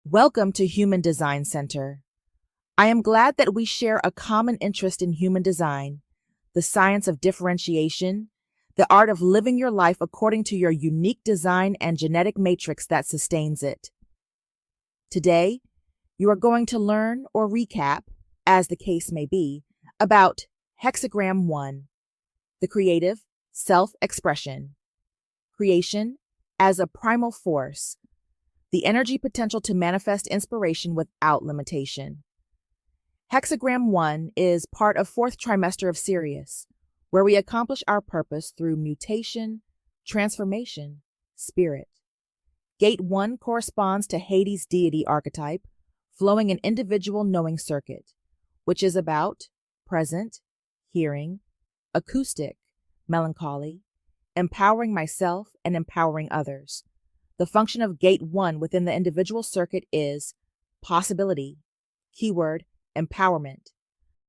Welcome to Human Design Center. I am glad that we share a common interest in human design, the science of differentiation, the art of living your life according to your unique design and genetic matrix that sustains it. Today, you are going to learn or recap, as the case may be, about Hexagram 1, the creative self-expression, creation as a primal force, the energy potential to manifest inspiration without limitation. Hexagram 1 is part of fourth trimester of Sirius, where we accomplish our purpose through mutation, transformation, spirit. Gate 1 corresponds to Hades' deity archetype, flowing an individual knowing circuit, which is about present, hearing, acoustic, melancholy, empowering myself and empowering others. The function of Gate 1 within the individual circuit is possibility, keyword, empowerment.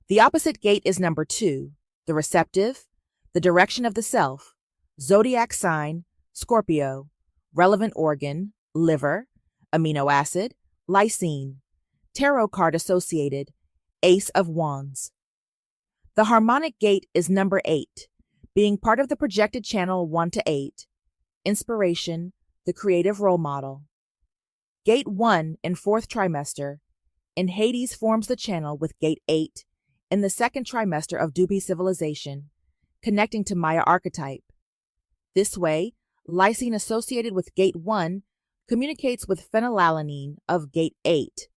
The opposite gate is number 2, the receptive, the direction of the self, Zodiac sign, Scorpio, relevant organ, liver, aminoacid, lysine, tarot card associated, Ace of Wands. The harmonic gate is number 8, being part of the projected channel 1 to 8, inspiration, the creative role model. Gate 1 in fourth trimester in Hades forms the channel with Gate 8 in the second trimester of Dubi civilization, connecting to Maya archetype. This way, lysine associated with Gate 1 communicates with phenylalanine of Gate 8.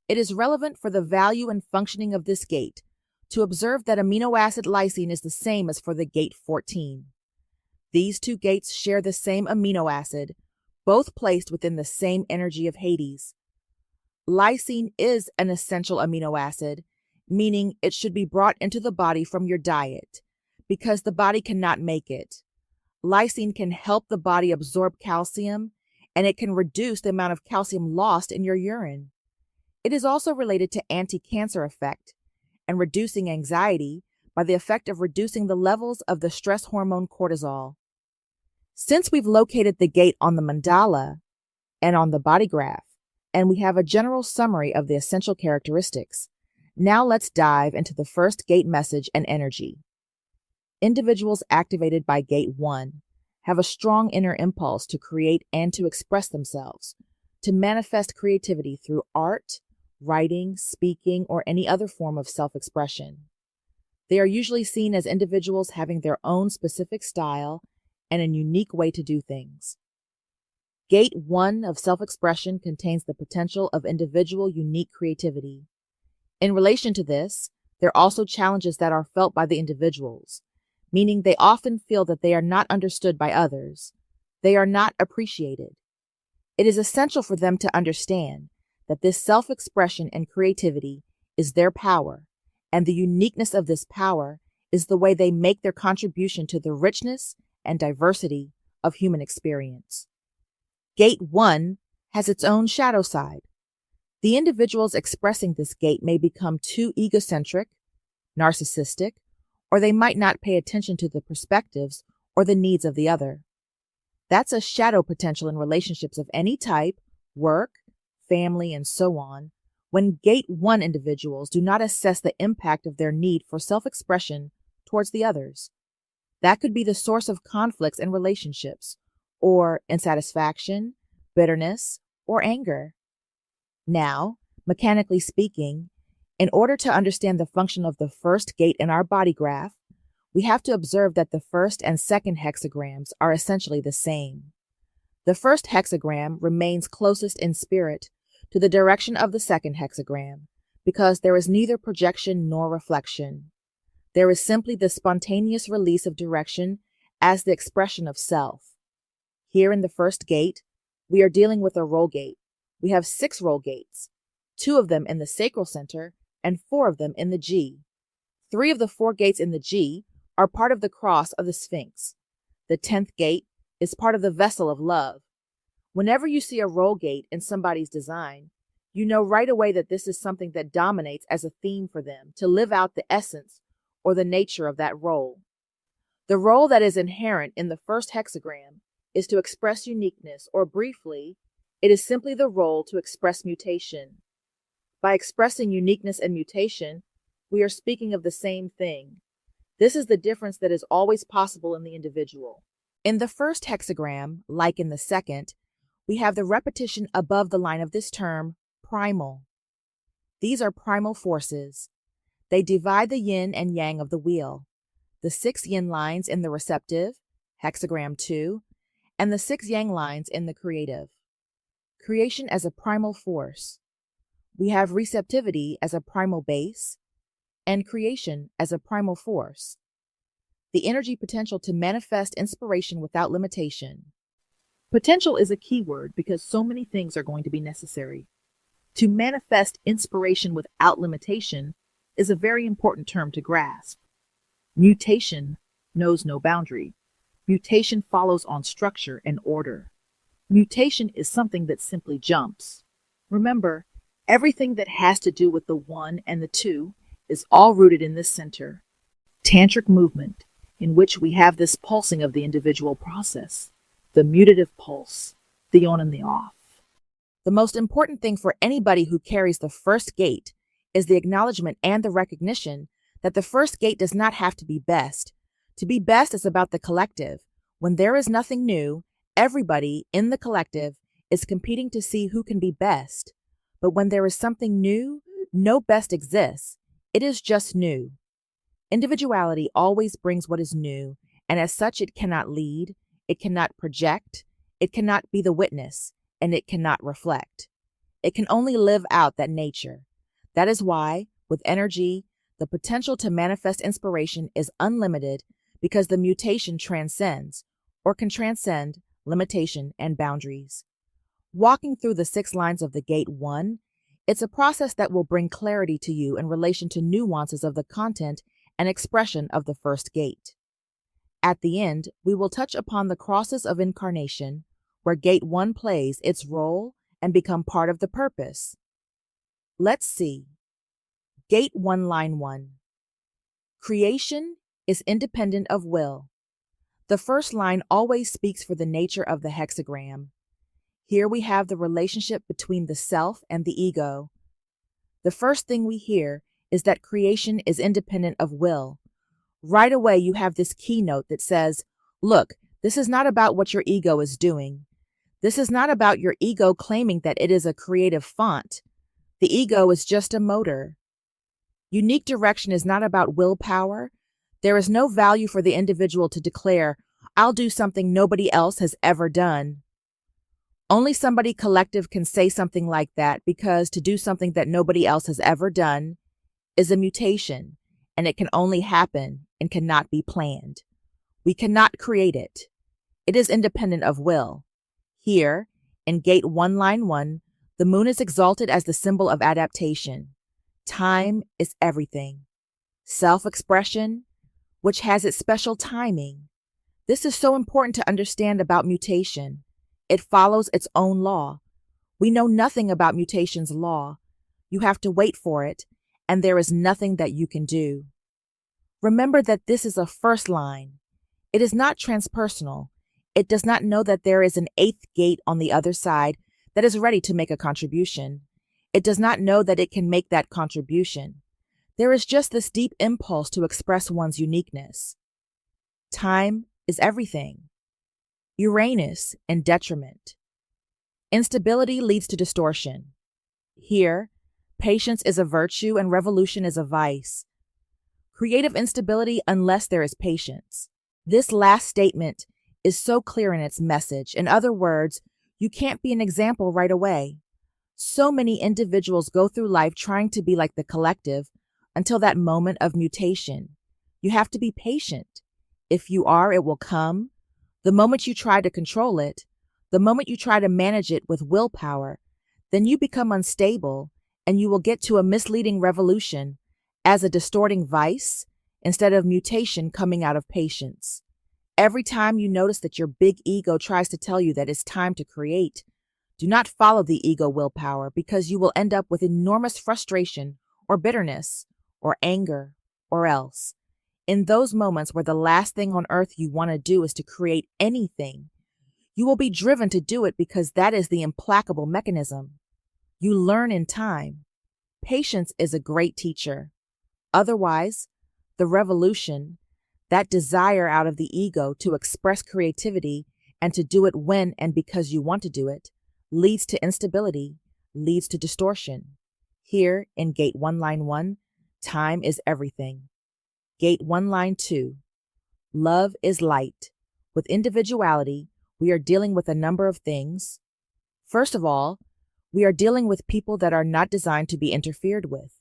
It is relevant for the value and functioning of this gate to observe that amino acid lysine is the same as for the Gate 14. These two gates share the same amino acid, both placed within the same energy of Hades. Lysine is an essential amino acid, meaning it should be brought into the body from your diet, because the body cannot make it. Lysine can help the body absorb calcium, and it can reduce the amount of calcium lost in your urine. It is also related to anti-cancer effect and reducing anxiety by the effect of reducing the levels of the stress hormone cortisol. Since we've located the gate on the mandala and on the body graph, and we have a general summary of the essential characteristics, now let's dive into the first gate message and energy. Individuals activated by Gate 1 have a strong inner impulse to create and to express themselves, to manifest creativity through art, writing, speaking, or any other form of self-expression. They are usually seen as individuals having their own specific style and a unique way to do things. Gate 1 of self-expression contains the potential of individual unique creativity. In relation to this, there are also challenges that are felt by the individuals, meaning they often feel that they are not understood by others. They are not appreciated. It is essential for them to understand that this self-expression and creativity is their power, and the uniqueness of this power is the way they make their contribution to the richness and diversity of human experience. Gate 1 has its own shadow side. The individuals expressing this gate may become too egocentric, narcissistic, or they might not pay attention to the perspectives or the needs of the other. That's a shadow potential in relationships of any type, work, family, and so on, when Gate 1 individuals do not assess the impact of their need for self-expression towards the others. That could be the source of conflicts in relationships, or insatisfaction, bitterness, or anger. Now, mechanically speaking, in order to understand the function of the first gate in our body graph, we have to observe that the first and second hexagrams are essentially the same. The first hexagram remains closest in spirit to the direction of the second hexagram, because there is neither projection nor reflection. There is simply the spontaneous release of direction as the expression of self. Here in the first gate, we are dealing with a roll gate. We have 6 roll gates, 2 of them in the sacral center and 4 of them in the G. 3 of the 4 gates in the G are part of the cross of the Sphinx. The 10th gate is part of the vessel of love. Whenever you see a roll gate in somebody's design, you know right away that this is something that dominates as a theme for them to live out the essence or the nature of that role. The role that is inherent in the first hexagram is to express uniqueness, or briefly, It is simply the role to express mutation. By expressing uniqueness and mutation, we are speaking of the same thing. This is the difference that is always possible in the individual. In the first hexagram, like in the second, we have the repetition above the line of this term, primal. These are primal forces. They divide the yin and yang of the wheel. The 6 yin lines in the receptive, hexagram 2, and the 6 yang lines in the creative. Creation as a primal force. We have receptivity as a primal base, and creation as a primal force. The energy potential to manifest inspiration without limitation. Potential is a key word because so many things are going to be necessary. To manifest inspiration without limitation is a very important term to grasp. Mutation knows no boundary. Mutation follows on structure and order. Mutation is something that simply jumps. Remember, everything that has to do with the 1 and the 2 is all rooted in this center, tantric movement, in which we have this pulsing of the individual process, the mutative pulse, the on and the off. The most important thing for anybody who carries the first gate is the acknowledgement and the recognition that the first gate does not have to be best. To be best is about the collective. When there is nothing new, everybody in the collective is competing to see who can be best. But when there is something new, no best exists. It is just new. Individuality always brings what is new, and as such it cannot lead, it cannot project, it cannot be the witness, and it cannot reflect. It can only live out that nature. That is why, with energy, the potential to manifest inspiration is unlimited because the mutation transcends, or can transcend, limitation and boundaries. Walking through the 6 lines of the gate 1, it's a process that will bring clarity to you in relation to nuances of the content and expression of the first gate. At the end, we will touch upon the crosses of incarnation, where gate 1 plays its role and become part of the purpose. Let's see. Gate 1, line 1. Creation is independent of will. The first line always speaks for the nature of the hexagram. Here we have the relationship between the self and the ego. The first thing we hear is that creation is independent of will. Right away, you have this keynote that says, look, this is not about what your ego is doing. This is not about your ego claiming that it is a creative font. The ego is just a motor. Unique direction is not about willpower. There is no value for the individual to declare, I'll do something nobody else has ever done. Only somebody collective can say something like that because to do something that nobody else has ever done is a mutation, and it can only happen and cannot be planned. We cannot create it. It is independent of will. Here, in gate 1, line 1, the moon is exalted as the symbol of adaptation. Time is everything. Self-expression, which has its special timing. This is so important to understand about mutation. It follows its own law. We know nothing about mutation's law. You have to wait for it, and there is nothing that you can do. Remember that this is a first line. It is not transpersonal. It does not know that there is an 8th gate on the other side that is ready to make a contribution. It does not know that it can make that contribution. There is just this deep impulse to express one's uniqueness. Time is everything. Uranus and detriment. Instability leads to distortion. Here, patience is a virtue and revolution is a vice. Creative instability unless there is patience. This last statement is so clear in its message. In other words, you can't be an example right away. So many individuals go through life trying to be like the collective until that moment of mutation. You have to be patient. If you are, it will come. The moment you try to control it, the moment you try to manage it with willpower, then you become unstable and you will get to a misleading revolution as a distorting vice instead of mutation coming out of patience. Every time you notice that your big ego tries to tell you that it's time to create, do not follow the ego willpower because you will end up with enormous frustration or bitterness or anger or else. In those moments where the last thing on earth you want to do is to create anything, You will be driven to do it because that is the implacable mechanism. You learn in time. Patience is a great teacher. Otherwise, the revolution, that desire out of the ego to express creativity and to do it when and because you want to do it, leads to instability, leads to distortion. Here in Gate 1, Line 1, time is everything. Gate 1, Line 2, love is light. With individuality, we are dealing with a number of things. First of all, we are dealing with people that are not designed to be interfered with.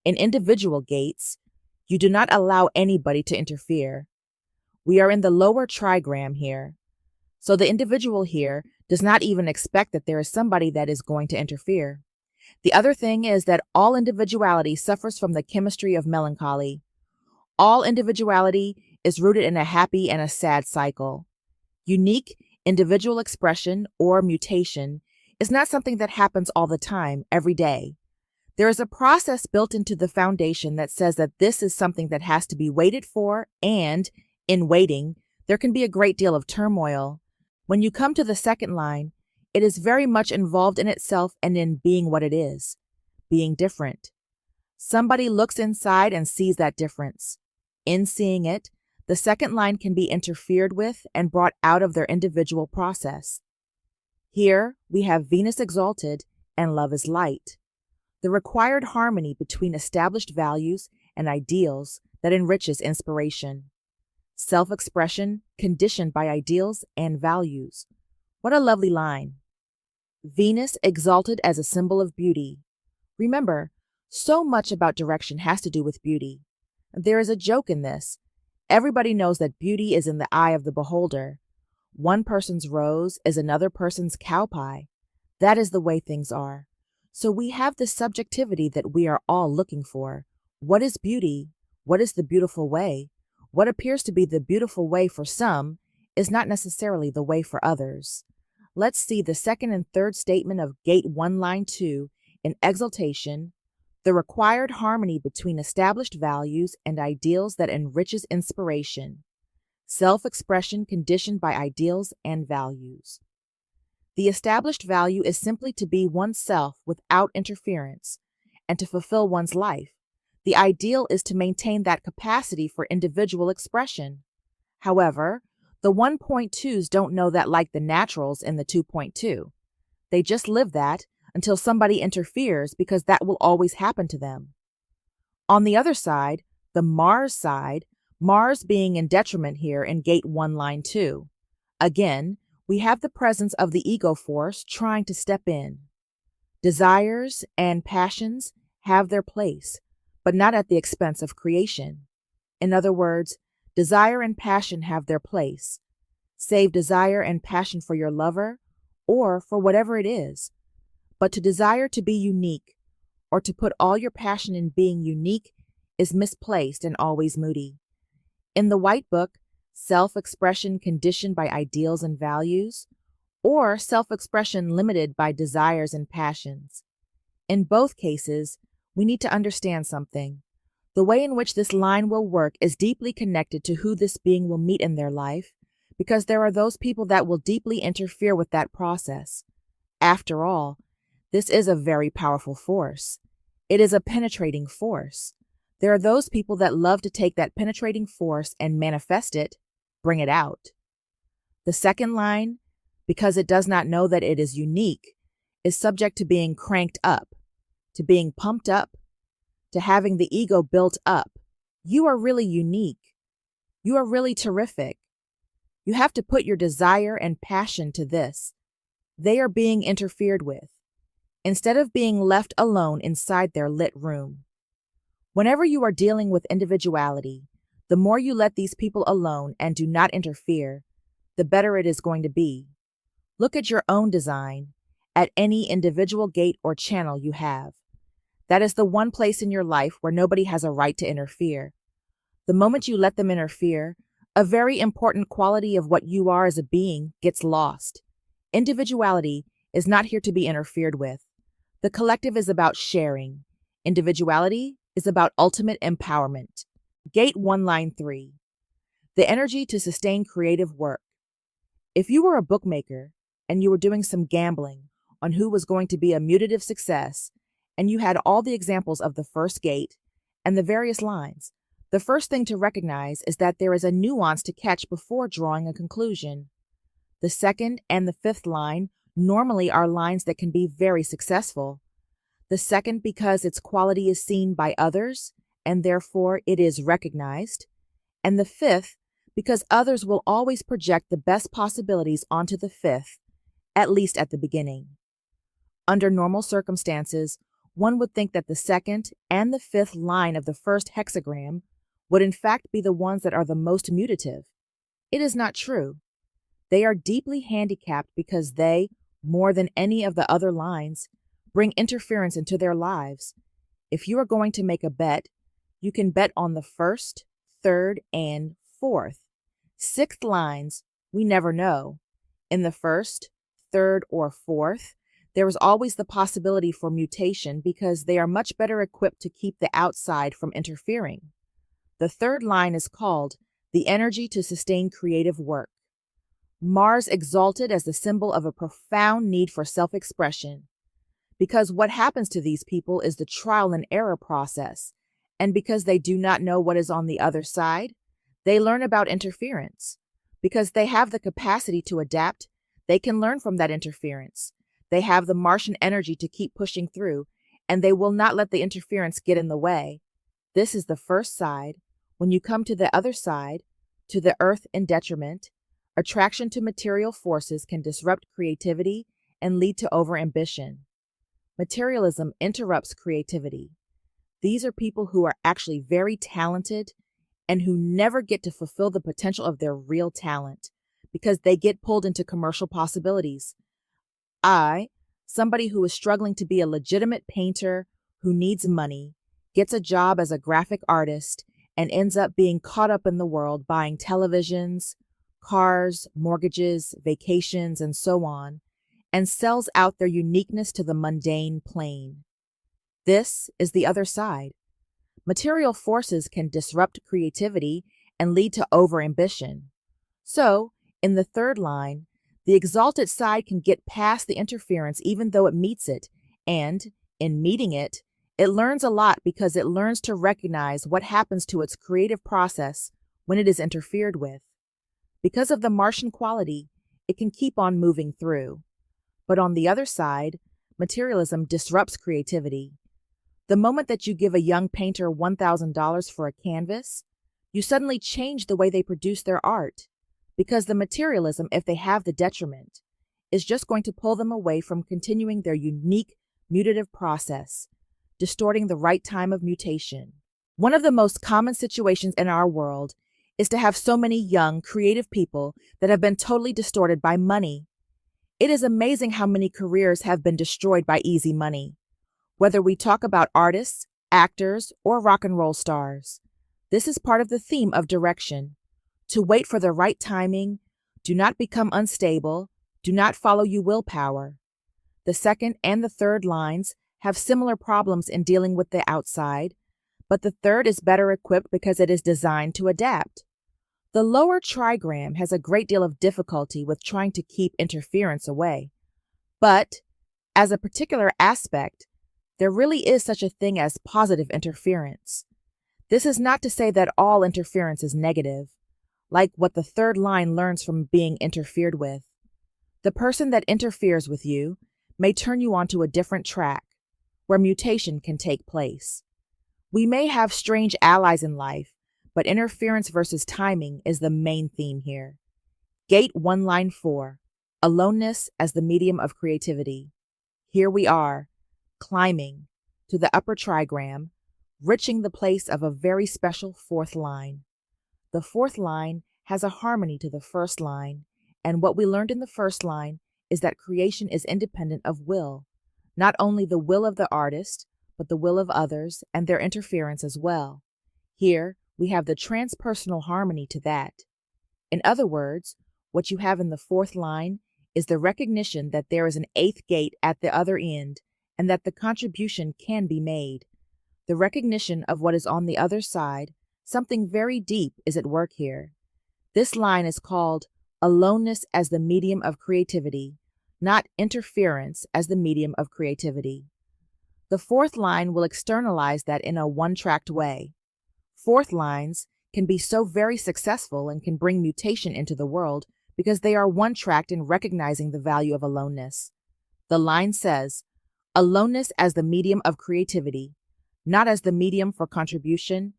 In individual gates, you do not allow anybody to interfere. We are in the lower trigram here, so the individual here does not even expect that there is somebody that is going to interfere. The other thing is that all individuality suffers from the chemistry of melancholy. All individuality is rooted in a happy and a sad cycle. Unique individual expression or mutation is not something that happens all the time, every day. There is a process built into the foundation that says that this is something that has to be waited for, and in waiting, there can be a great deal of turmoil. When you come to the second line, it is very much involved in itself and in being what it is, being different. Somebody looks inside and sees that difference. In seeing it, the second line can be interfered with and brought out of their individual process. Here, we have Venus exalted and love is light. The required harmony between established values and ideals that enriches inspiration. Self-expression conditioned by ideals and values. What a lovely line. Venus exalted as a symbol of beauty. Remember, so much about direction has to do with beauty. There is a joke in this. Everybody knows that beauty is in the eye of the beholder. One person's rose is another person's cow pie. That is the way things are. So we have this subjectivity that we are all looking for. What is beauty? What is the beautiful way? What appears to be the beautiful way for some is not necessarily the way for others. Let's see the second and third statement of Gate 1, Line 2 in exaltation, the required harmony between established values and ideals that enriches inspiration. Self-expression conditioned by ideals and values. The established value is simply to be oneself without interference and to fulfill one's life. The ideal is to maintain that capacity for individual expression. However, the 1.2s don't know that like the naturals in the 2.2. They just live that until somebody interferes because that will always happen to them. On the other side, the Mars side, Mars being in detriment here in Gate 1, Line 2. Again, we have the presence of the ego force trying to step in. Desires and passions have their place, but not at the expense of creation. In other words, desire and passion have their place. Save desire and passion for your lover or for whatever it is. But to desire to be unique or to put all your passion in being unique is misplaced and always moody. In the White Book, self-expression conditioned by ideals and values, or self-expression limited by desires and passions. In both cases, we need to understand something. The way in which this line will work is deeply connected to who this being will meet in their life, because there are those people that will deeply interfere with that process. After all, this is a very powerful force. It is a penetrating force. There are those people that love to take that penetrating force and manifest it, bring it out. The second line, because it does not know that it is unique, is subject to being cranked up, to being pumped up, to having the ego built up. You are really unique. You are really terrific. You have to put your desire and passion to this. They are being interfered with, instead of being left alone inside their lit room. Whenever you are dealing with individuality, the more you let these people alone and do not interfere, the better it is going to be. Look at your own design, at any individual gate or channel you have. That is the one place in your life where nobody has a right to interfere. The moment you let them interfere, a very important quality of what you are as a being gets lost. Individuality is not here to be interfered with. The collective is about sharing. Individuality is about ultimate empowerment. Gate 1, Line 3. The energy to sustain creative work. If you were a bookmaker and you were doing some gambling on who was going to be a mutative success, and you had all the examples of the first gate and the various lines, the first thing to recognize is that there is a nuance to catch before drawing a conclusion. The second and the fifth line normally are lines that can be very successful. The second because its quality is seen by others, and therefore it is recognized. And the fifth because others will always project the best possibilities onto the fifth, at least at the beginning. Under normal circumstances, one would think that the second and the fifth line of the first hexagram would in fact be the ones that are the most mutative. It is not true. They are deeply handicapped because they, more than any of the other lines, bring interference into their lives. If you are going to make a bet, you can bet on the first, third, and fourth. Sixth lines, we never know. In the first, third, or fourth, there is always the possibility for mutation because they are much better equipped to keep the outside from interfering. The third line is called the energy to sustain creative work. Mars exalted as the symbol of a profound need for self-expression. Because what happens to these people is the trial and error process, and because they do not know what is on the other side, they learn about interference. Because they have the capacity to adapt, they can learn from that interference. They have the Martian energy to keep pushing through, and they will not let the interference get in the way. This is the first side. When you come to the other side, to the earth in detriment, attraction to material forces can disrupt creativity and lead to overambition. Materialism interrupts creativity. These are people who are actually very talented and who never get to fulfill the potential of their real talent because they get pulled into commercial possibilities. Somebody who is struggling to be a legitimate painter who needs money, gets a job as a graphic artist, and ends up being caught up in the world buying televisions, cars, mortgages, vacations, and so on, and sells out their uniqueness to the mundane plane. This is the other side. Material forces can disrupt creativity and lead to overambition. So, in the third line, the exalted side can get past the interference even though it meets it, and, in meeting it, it learns a lot because it learns to recognize what happens to its creative process when it is interfered with. Because of the Martian quality, it can keep on moving through. But on the other side, materialism disrupts creativity. The moment that you give a young painter $1,000 for a canvas, you suddenly change the way they produce their art, because the materialism, if they have the detriment, is just going to pull them away from continuing their unique mutative process, distorting the right time of mutation. One of the most common situations in our world is to have so many young, creative people that have been totally distorted by money. It is amazing how many careers have been destroyed by easy money, whether we talk about artists, actors, or rock and roll stars. This is part of the theme of direction. To wait for the right timing, do not become unstable, do not follow your willpower. The second and the third lines have similar problems in dealing with the outside, but the third is better equipped because it is designed to adapt. The lower trigram has a great deal of difficulty with trying to keep interference away. But, as a particular aspect, there really is such a thing as positive interference. This is not to say that all interference is negative, like what the third line learns from being interfered with. The person that interferes with you may turn you onto a different track, where mutation can take place. We may have strange allies in life, but interference versus timing is the main theme here. Gate 1, line 4, aloneness as the medium of creativity. Here we are, climbing to the upper trigram, reaching the place of a very special fourth line. The fourth line has a harmony to the first line, and what we learned in the first line is that creation is independent of will, not only the will of the artist, but the will of others and their interference as well. Here, we have the transpersonal harmony to that. In other words, what you have in the fourth line is the recognition that there is an eighth gate at the other end and that the contribution can be made. The recognition of what is on the other side, something very deep, is at work here. This line is called aloneness as the medium of creativity, not interference as the medium of creativity. The fourth line will externalize that in a one-tracked way. Fourth lines can be so very successful and can bring mutation into the world because they are one-tracked in recognizing the value of aloneness. The line says, aloneness as the medium of creativity, not as the medium for contribution,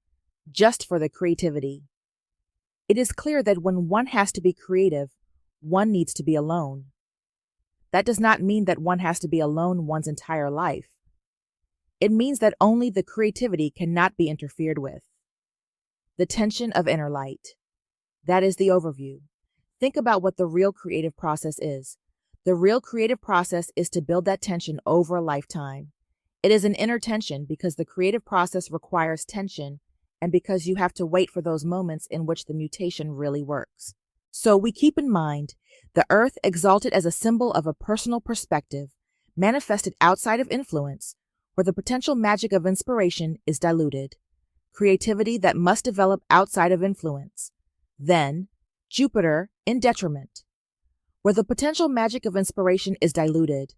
just for the creativity. It is clear that when one has to be creative, one needs to be alone. That does not mean that one has to be alone one's entire life. It means that only the creativity cannot be interfered with. The tension of inner light. That is the overview. Think about what the real creative process is. The real creative process is to build that tension over a lifetime. It is an inner tension because the creative process requires tension and because you have to wait for those moments in which the mutation really works. So we keep in mind the earth exalted as a symbol of a personal perspective, manifested outside of influence, where the potential magic of inspiration is diluted. Creativity that must develop outside of influence. Then, Jupiter in detriment, where the potential magic of inspiration is diluted.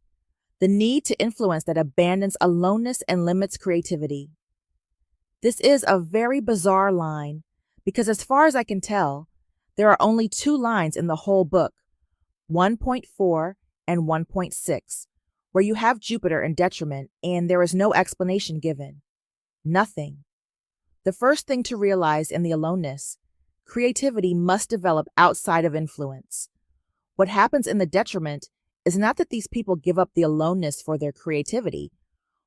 The need to influence that abandons aloneness and limits creativity. This is a very bizarre line because as far as I can tell, there are only two lines in the whole book, 1.4 and 1.6, where you have Jupiter in detriment and there is no explanation given. Nothing. The first thing to realize in the aloneness, creativity must develop outside of influence. What happens in the detriment is not that these people give up the aloneness for their creativity.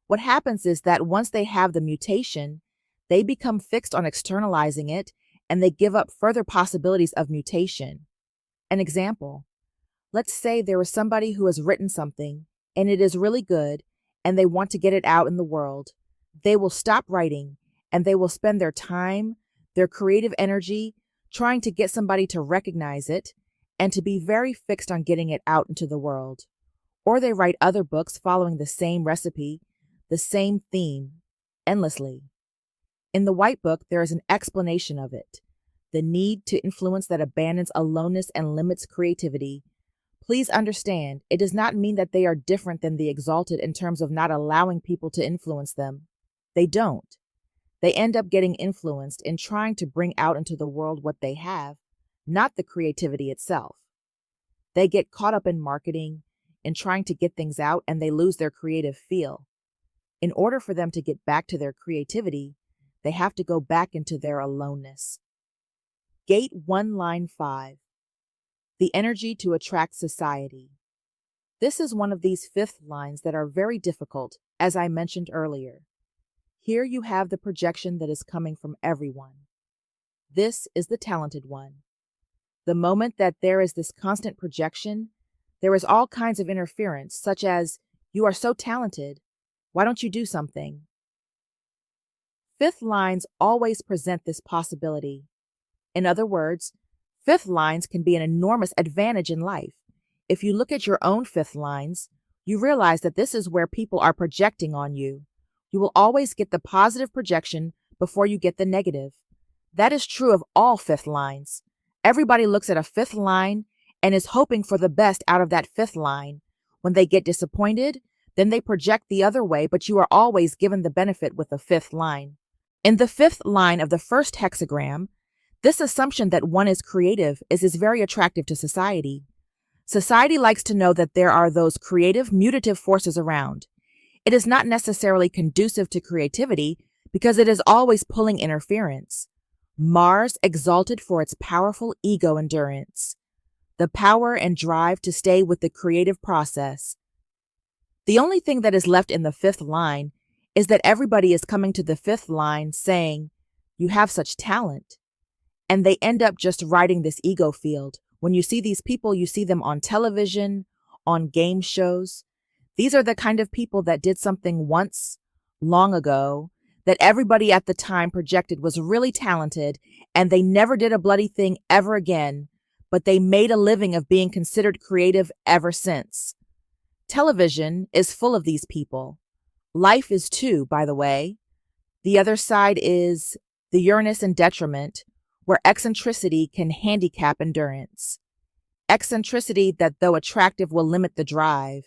What happens is that once they have the mutation, they become fixed on externalizing it and they give up further possibilities of mutation. An example, let's say there is somebody who has written something and it is really good and they want to get it out in the world. They will stop writing and they will spend their time, their creative energy, trying to get somebody to recognize it and to be very fixed on getting it out into the world. Or they write other books following the same recipe, the same theme, endlessly. In the White Book, there is an explanation of it. The need to influence that abandons aloneness and limits creativity. Please understand, it does not mean that they are different than the exalted in terms of not allowing people to influence them. They don't. They end up getting influenced in trying to bring out into the world what they have, not the creativity itself. They get caught up in marketing, in trying to get things out, and they lose their creative feel. In order for them to get back to their creativity, they have to go back into their aloneness. Gate 1, line 5. The energy to attract society. This is one of these fifth lines that are very difficult, as I mentioned earlier. Here you have the projection that is coming from everyone. This is the talented one. The moment that there is this constant projection, there is all kinds of interference, such as, you are so talented, why don't you do something? Fifth lines always present this possibility. In other words, fifth lines can be an enormous advantage in life. If you look at your own fifth lines, you realize that this is where people are projecting on you. You will always get the positive projection before you get the negative. That is true of all fifth lines. Everybody looks at a fifth line and is hoping for the best out of that fifth line. When they get disappointed, then they project the other way, but you are always given the benefit with the fifth line. In the fifth line of the first hexagram, this assumption that one is creative is very attractive to society. Society likes to know that there are those creative, mutative forces around. It is not necessarily conducive to creativity because it is always pulling interference. Mars exalted for its powerful ego endurance, the power and drive to stay with the creative process. The only thing that is left in the fifth line is that everybody is coming to the fifth line saying, you have such talent. And they end up just riding this ego field. When you see these people, you see them on television, on game shows. These are the kind of people that did something once, long ago, that everybody at the time projected was really talented, and they never did a bloody thing ever again, but they made a living of being considered creative ever since. Television is full of these people. Life is too, by the way. The other side is the Uranus in detriment, where eccentricity can handicap endurance. eccentricity that, though attractive, will limit the drive.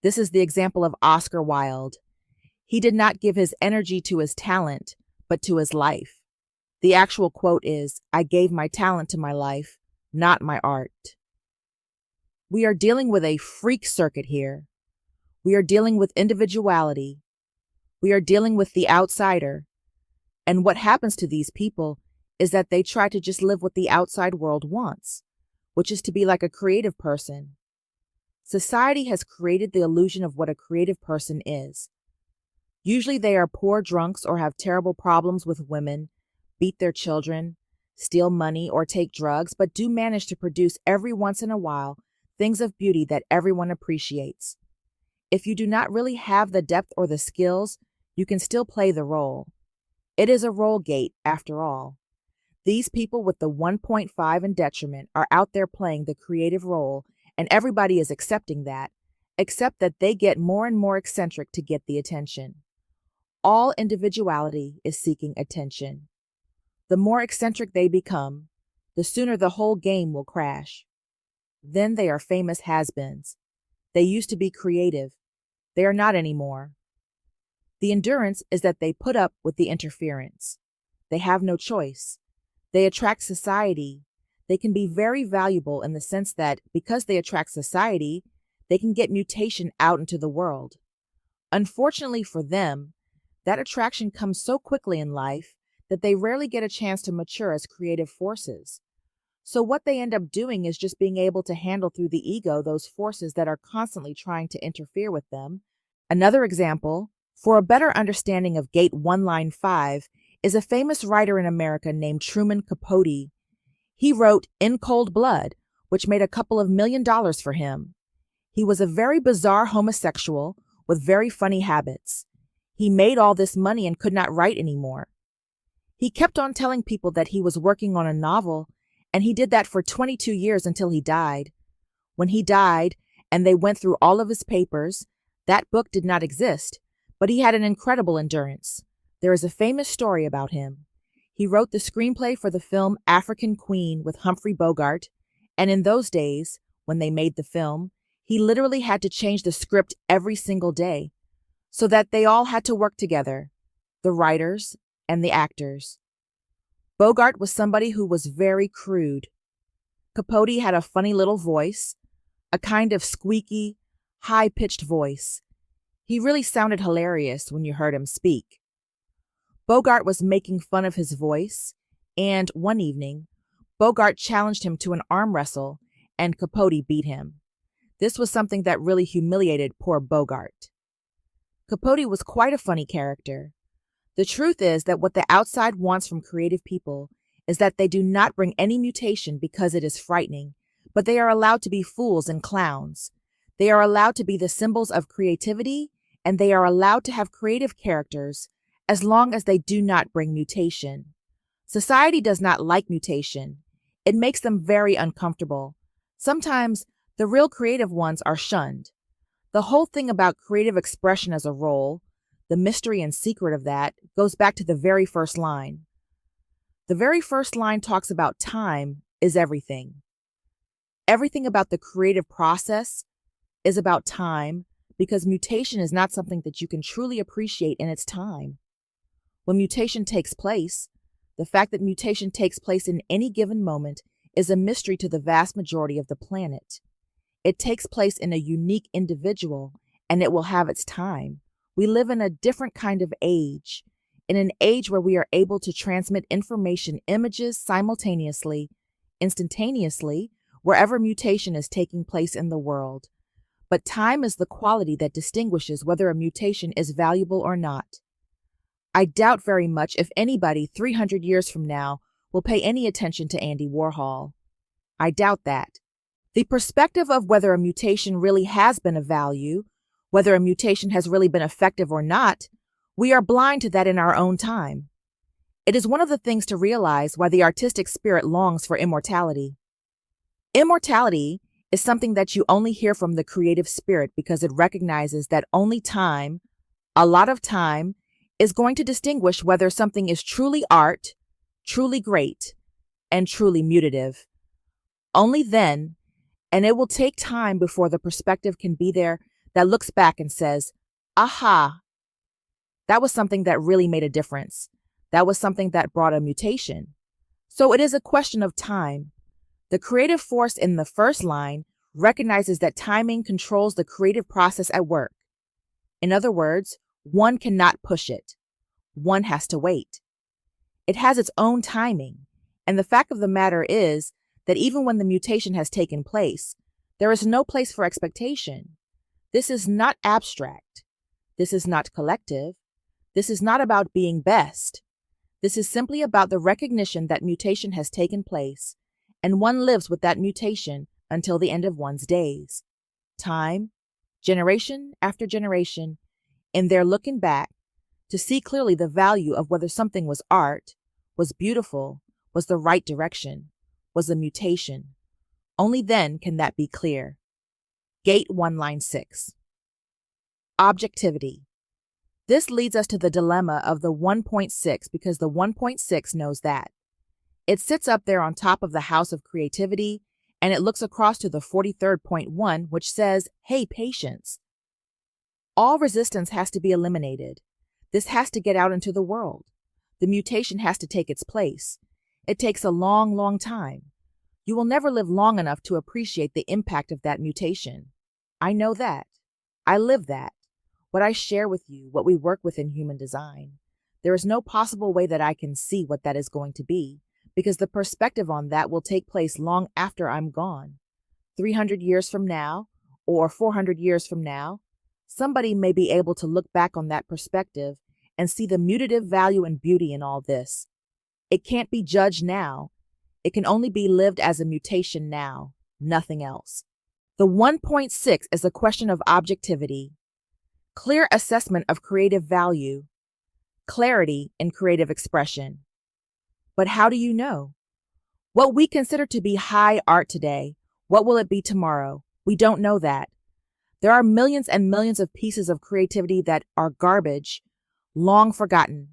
This is the example of Oscar Wilde. He did not give his energy to his talent, but to his life. The actual quote is, "I gave my talent to my life, not my art." We are dealing with a freak circuit here. We are dealing with individuality. We are dealing with the outsider. And what happens to these people is that they try to just live what the outside world wants, which is to be like a creative person. Society has created the illusion of what a creative person is. Usually they are poor drunks or have terrible problems with women, beat their children, steal money, or take drugs, but do manage to produce every once in a while things of beauty that everyone appreciates. If you do not really have the depth or the skills, you can still play the role. It is a role gate, after all. These people with the 1.5 in detriment are out there playing the creative role, and everybody is accepting that, except that they get more and more eccentric to get the attention. All individuality is seeking attention. The more eccentric they become, the sooner the whole game will crash. Then they are famous has-beens. They used to be creative. They are not anymore. The endurance is that they put up with the interference. They have no choice. They attract society. They can be very valuable in the sense that because they attract society, they can get mutation out into the world. Unfortunately for them, that attraction comes so quickly in life that they rarely get a chance to mature as creative forces. So what they end up doing is just being able to handle through the ego those forces that are constantly trying to interfere with them. Another example, for a better understanding of Gate 1 Line 5, is a famous writer in America named Truman Capote. He wrote In Cold Blood, which made a couple of $1 million for him. He was a very bizarre homosexual with very funny habits. He made all this money and could not write anymore. He kept on telling people that he was working on a novel, and he did that for 22 years until he died. When he died, and they went through all of his papers, that book did not exist, but he had an incredible endurance. There is a famous story about him. He wrote the screenplay for the film African Queen with Humphrey Bogart, and in those days, when they made the film, he literally had to change the script every single day, so that they all had to work together, the writers and the actors. Bogart was somebody who was very crude. Capote had a funny little voice, a kind of squeaky, high-pitched voice. He really sounded hilarious when you heard him speak. Bogart was making fun of his voice, and one evening, Bogart challenged him to an arm wrestle, and Capote beat him. This was something that really humiliated poor Bogart. Capote was quite a funny character. The truth is that what the outside wants from creative people is that they do not bring any mutation because it is frightening, but they are allowed to be fools and clowns. They are allowed to be the symbols of creativity, and they are allowed to have creative characters as long as they do not bring mutation. Society does not like mutation. It makes them very uncomfortable. Sometimes the real creative ones are shunned. The whole thing about creative expression as a role, the mystery and secret of that, goes back to the very first line. The very first line talks about time is everything. Everything about the creative process is about time, because mutation is not something that you can truly appreciate in its time. When mutation takes place, the fact that mutation takes place in any given moment is a mystery to the vast majority of the planet. It takes place in a unique individual, and it will have its time. We live in a different kind of age, in an age where we are able to transmit information, images simultaneously, instantaneously, wherever mutation is taking place in the world. But time is the quality that distinguishes whether a mutation is valuable or not. I doubt very much if anybody 300 years from now will pay any attention to Andy Warhol. I doubt that. The perspective of whether a mutation really has been of value, whether a mutation has really been effective or not, we are blind to that in our own time. It is one of the things to realize why the artistic spirit longs for immortality. Immortality is something that you only hear from the creative spirit because it recognizes that only time, a lot of time, is going to distinguish whether something is truly art, truly great, and truly mutative. Only then And it will take time before the perspective can be there that looks back and says, aha, that was something that really made a difference. That was something that brought a mutation. So it is a question of time. The creative force in the first line recognizes that timing controls the creative process at work. In other words, one cannot push it. One has to wait. It has its own timing. And the fact of the matter is that even when the mutation has taken place, there is no place for expectation. This is not abstract. This is not collective. This is not about being best. This is simply about the recognition that mutation has taken place, and one lives with that mutation until the end of one's days. Time, generation after generation, and they're looking back to see clearly the value of whether something was art, was beautiful, was the right direction, was a mutation. Only then can that be clear. Gate 1, line 6. Objectivity. This leads us to the dilemma of the 1.6 because the 1.6 knows that. It sits up there on top of the house of creativity, and it looks across to the 43rd.1, which says, hey, patience. All resistance has to be eliminated. This has to get out into the world. The mutation has to take its place. It takes a long, long time. You will never live long enough to appreciate the impact of that mutation. I know that. I live that. What I share with you, what we work with in human design. There is no possible way that I can see what that is going to be, because the perspective on that will take place long after I'm gone. 300 years from now, or 400 years from now, somebody may be able to look back on that perspective and see the mutative value and beauty in all this. It can't be judged now. It can only be lived as a mutation now, nothing else. The 1.6 is a question of objectivity, clear assessment of creative value, clarity in creative expression. But how do you know? What we consider to be high art today, what will it be tomorrow? We don't know that. There are millions and millions of pieces of creativity that are garbage, long forgotten.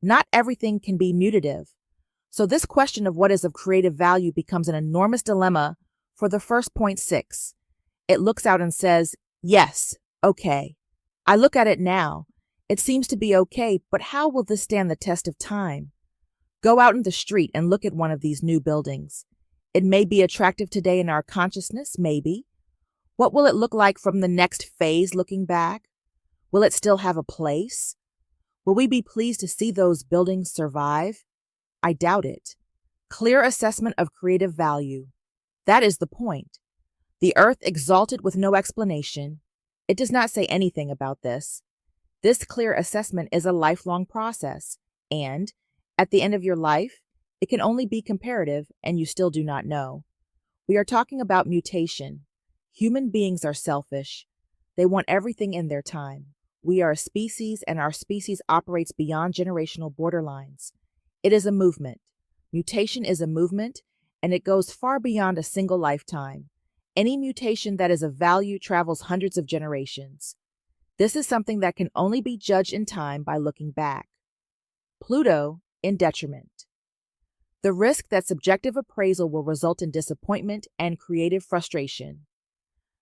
Not everything can be mutative. So this question of what is of creative value becomes an enormous dilemma for the first 0.6. It looks out and says, yes, okay. I look at it now. It seems to be okay, but how will this stand the test of time? Go out in the street and look at one of these new buildings. It may be attractive today in our consciousness, maybe. What will it look like from the next phase looking back? Will it still have a place? Will we be pleased to see those buildings survive? I doubt it. Clear assessment of creative value. That is the point. The earth exalted with no explanation. It does not say anything about this. This clear assessment is a lifelong process, and at the end of your life, it can only be comparative and you still do not know. We are talking about mutation. Human beings are selfish. They want everything in their time. We are a species, and our species operates beyond generational borderlines. It is a movement. Mutation is a movement, and it goes far beyond a single lifetime. Any mutation that is of value travels hundreds of generations. This is something that can only be judged in time by looking back. Pluto in detriment. The risk that subjective appraisal will result in disappointment and creative frustration.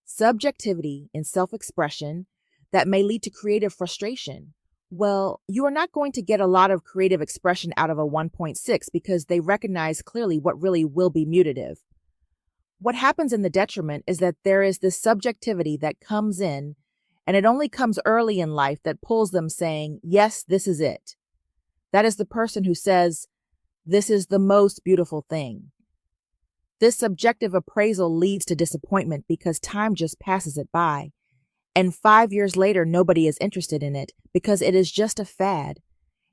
Subjectivity in self-expression that may lead to creative frustration. Well, you are not going to get a lot of creative expression out of a 1.6 because they recognize clearly what really will be mutative. What happens in the detriment is that there is this subjectivity that comes in, and it only comes early in life that pulls them saying, yes, this is it. That is the person who says, this is the most beautiful thing. This subjective appraisal leads to disappointment because time just passes it by. And 5 years later, nobody is interested in it because it is just a fad.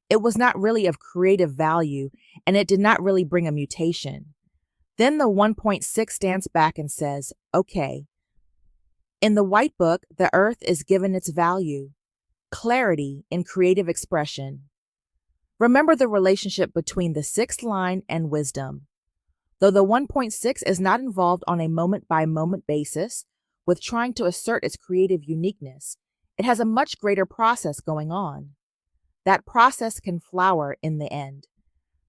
It was not really of creative value, and it did not really bring a mutation. Then the 1.6 stands back and says, okay. In the White Book, the earth is given its value, clarity in creative expression. Remember the relationship between the 6th line and wisdom. Though the 1.6 is not involved on a moment-by-moment basis with trying to assert its creative uniqueness, it has a much greater process going on. That process can flower in the end.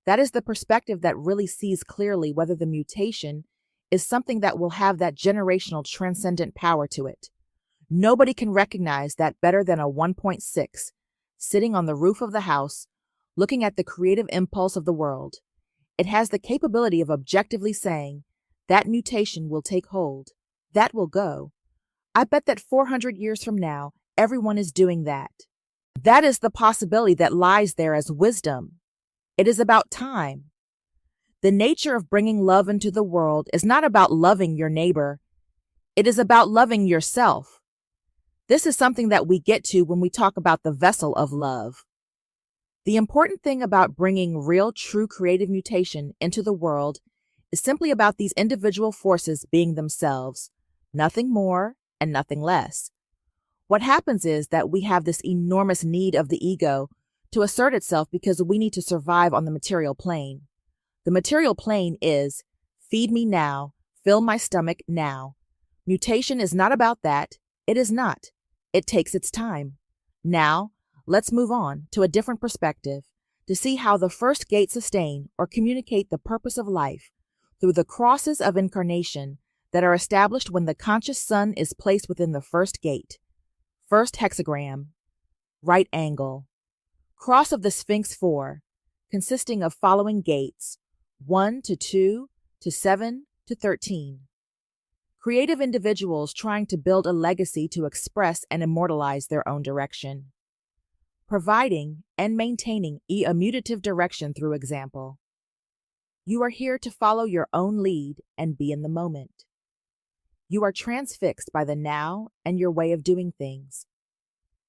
That is the perspective that really sees clearly whether the mutation is something that will have that generational transcendent power to it. Nobody can recognize that better than a 1.6, sitting on the roof of the house, looking at the creative impulse of the world. It has the capability of objectively saying, that mutation will take hold, that will go. I bet that 400 years from now, everyone is doing that. That is the possibility that lies there as wisdom. It is about time. The nature of bringing love into the world is not about loving your neighbor. It is about loving yourself. This is something that we get to when we talk about the vessel of love. The important thing about bringing real, true creative mutation into the world is simply about these individual forces being themselves, nothing more and nothing less. What happens is that we have this enormous need of the ego to assert itself because we need to survive on the material plane. The material plane is, feed me now, fill my stomach now. Mutation is not about that. It is not. It takes its time. Now, let's move on to a different perspective to see how the first gate sustain or communicate the purpose of life through the crosses of incarnation that are established when the conscious sun is placed within the first gate. First hexagram, right angle. Cross of the Sphinx 4, consisting of following gates, 1 to 2 to 7 to 13. Creative individuals trying to build a legacy to express and immortalize their own direction. Providing and maintaining a mutative direction through example. You are here to follow your own lead and be in the moment. You are transfixed by the now and your way of doing things.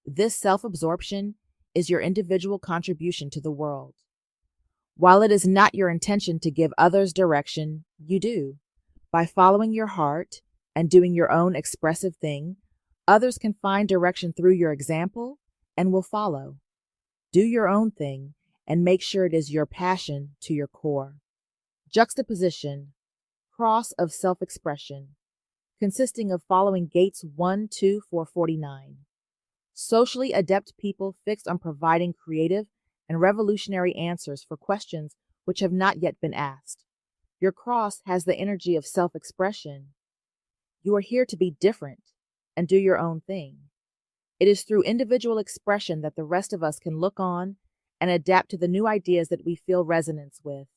This self-absorption is your individual contribution to the world. While it is not your intention to give others direction, you do. By following your heart and doing your own expressive thing, others can find direction through your example and will follow. Do your own thing and make sure it is your passion to your core. Juxtaposition, cross of self-expression, consisting of following gates 1, 2, 4, 49. Socially adept people fixed on providing creative and revolutionary answers for questions which have not yet been asked. Your cross has the energy of self-expression. You are here to be different and do your own thing. It is through individual expression that the rest of us can look on and adapt to the new ideas that we feel resonance with.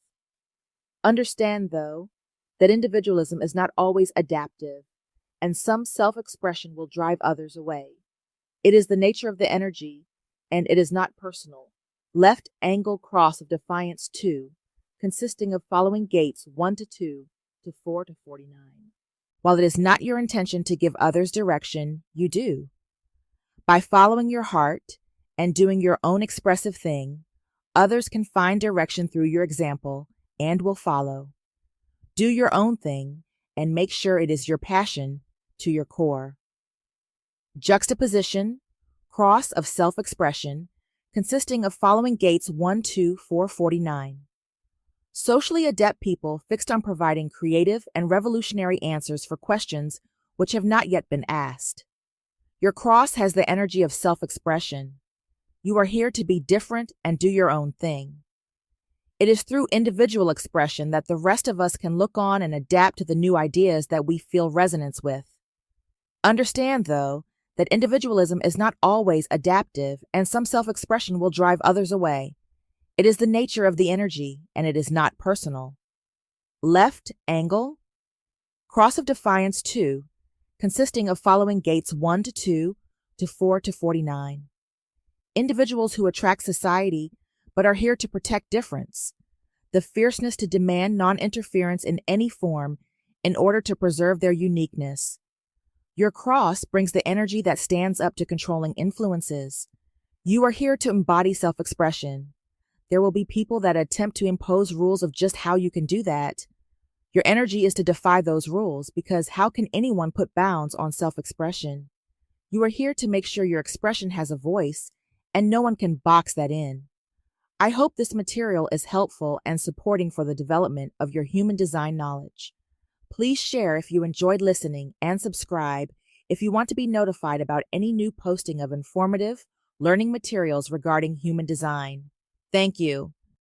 Understand, though, that individualism is not always adaptive, and some self-expression will drive others away. It is the nature of the energy, and it is not personal. Left angle cross of defiance 2, consisting of following gates 1 to 2 to 4 to 49. While it is not your intention to give others direction, you do. By following your heart and doing your own expressive thing, others can find direction through your example and will follow. Do your own thing and make sure it is your passion to your core. Juxtaposition, cross of self-expression, consisting of following gates 1, 2, 4, 49. Socially adept people fixed on providing creative and revolutionary answers for questions which have not yet been asked. Your cross has the energy of self-expression. You are here to be different and do your own thing. It is through individual expression that the rest of us can look on and adapt to the new ideas that we feel resonance with. Understand, though, that individualism is not always adaptive and some self-expression will drive others away. It is the nature of the energy, and it is not personal. Left angle, cross of defiance 2, consisting of following gates 1 to 2 to 4 to 49. Individuals who attract society but are here to protect difference. The fierceness to demand non-interference in any form in order to preserve their uniqueness. Your cross brings the energy that stands up to controlling influences. You are here to embody self-expression. There will be people that attempt to impose rules of just how you can do that. Your energy is to defy those rules because how can anyone put bounds on self-expression? You are here to make sure your expression has a voice and no one can box that in. I hope this material is helpful and supporting for the development of your human design knowledge. Please share if you enjoyed listening and subscribe if you want to be notified about any new posting of informative, learning materials regarding human design. Thank you.